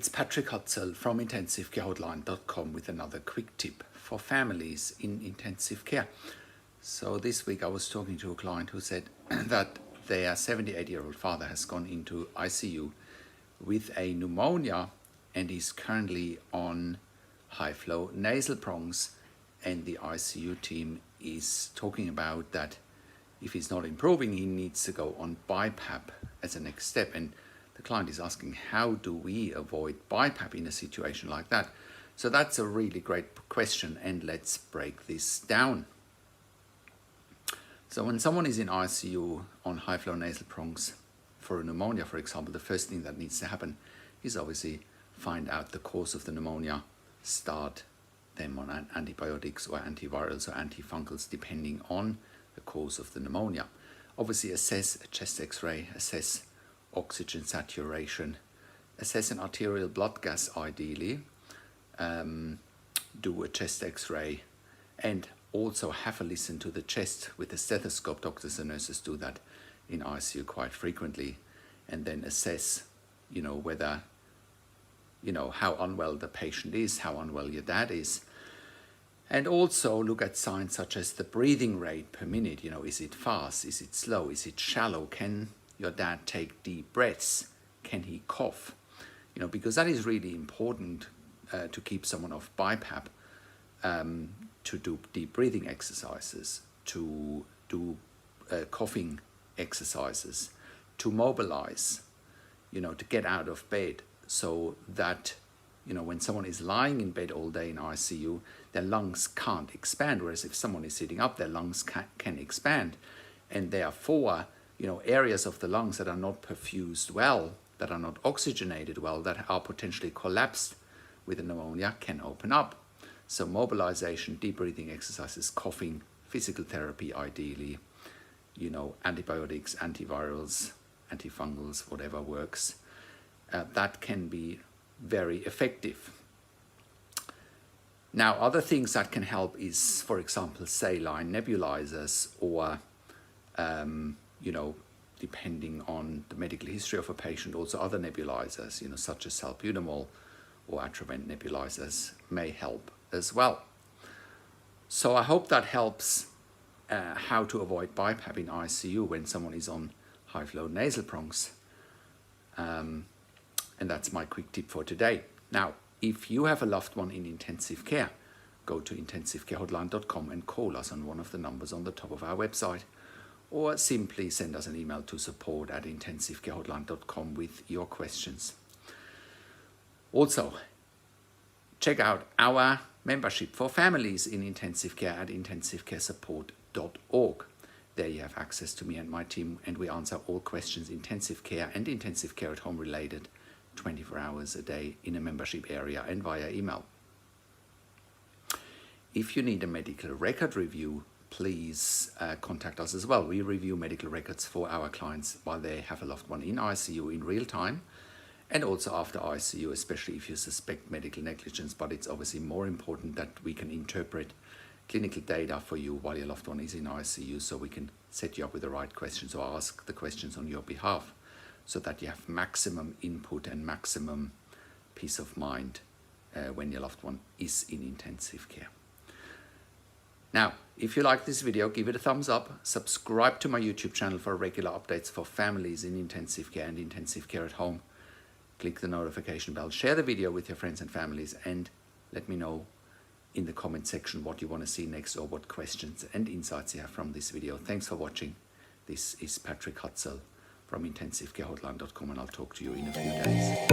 It's Patrick Hutzel from intensivecarehotline.com with another quick tip for families in intensive care. So this week I was talking to a client who said that their 78-year-old father has gone into ICU with a pneumonia and is currently on high-flow nasal prongs, and the ICU team is talking about that if he's not improving, he needs to go on BIPAP as a next step. And the client is asking, how do we avoid BIPAP in a situation like that? So that's a really great question, and let's break this down. So when someone is in ICU on high-flow nasal prongs for a pneumonia, for example, the first thing that needs to happen is obviously find out the cause of the pneumonia, start them on antibiotics or antivirals or antifungals depending on the cause of the pneumonia. Obviously assess a chest x-ray, assess oxygen saturation, assess an arterial blood gas ideally, do a chest x-ray, and also have a listen to the chest with a stethoscope. Doctors and nurses do that in ICU quite frequently, and then assess, whether, how unwell the patient is, how unwell your dad is. And also look at signs such as the breathing rate per minute. Is it fast? Is it slow? Is it shallow? Can your dad take deep breaths? Can he cough? Because that is really important to keep someone off BiPAP, to do deep breathing exercises, to do coughing exercises, to mobilize, to get out of bed, so that when someone is lying in bed all day in ICU, their lungs can't expand, whereas if someone is sitting up, their lungs can expand. And therefore, areas of the lungs that are not perfused well, that are not oxygenated well, that are potentially collapsed with a pneumonia can open up. So mobilization, deep breathing exercises, coughing, physical therapy ideally, antibiotics, antivirals, antifungals, whatever works, that can be very effective. Now, other things that can help is, for example, saline nebulizers, or, depending on the medical history of a patient, also other nebulizers, such as salbutamol or Atrovent nebulizers may help as well. So I hope that helps how to avoid BiPAP in ICU when someone is on high-flow nasal prongs. And that's my quick tip for today. Now, if you have a loved one in intensive care, go to intensivecarehotline.com and call us on one of the numbers on the top of our website, or simply send us an email to support@intensivecarehotline.com with your questions. Also, check out our membership for families in intensive care at intensivecaresupport.org. There you have access to me and my team, and we answer all questions intensive care and intensive care at home related 24 hours a day in a membership area and via email. If you need a medical record review, please contact us as well. We review medical records for our clients while they have a loved one in ICU in real time, and also after ICU, especially if you suspect medical negligence. But it's obviously more important that we can interpret clinical data for you while your loved one is in ICU, so we can set you up with the right questions or ask the questions on your behalf, so that you have maximum input and maximum peace of mind when your loved one is in intensive care. Now, if you like this video, give it a thumbs up, subscribe to my YouTube channel for regular updates for families in intensive care and intensive care at home. Click the notification bell, share the video with your friends and families, and let me know in the comment section what you want to see next or what questions and insights you have from this video. Thanks for watching. This is Patrick Hutzel from intensivecarehotline.com, and I'll talk to you in a few days.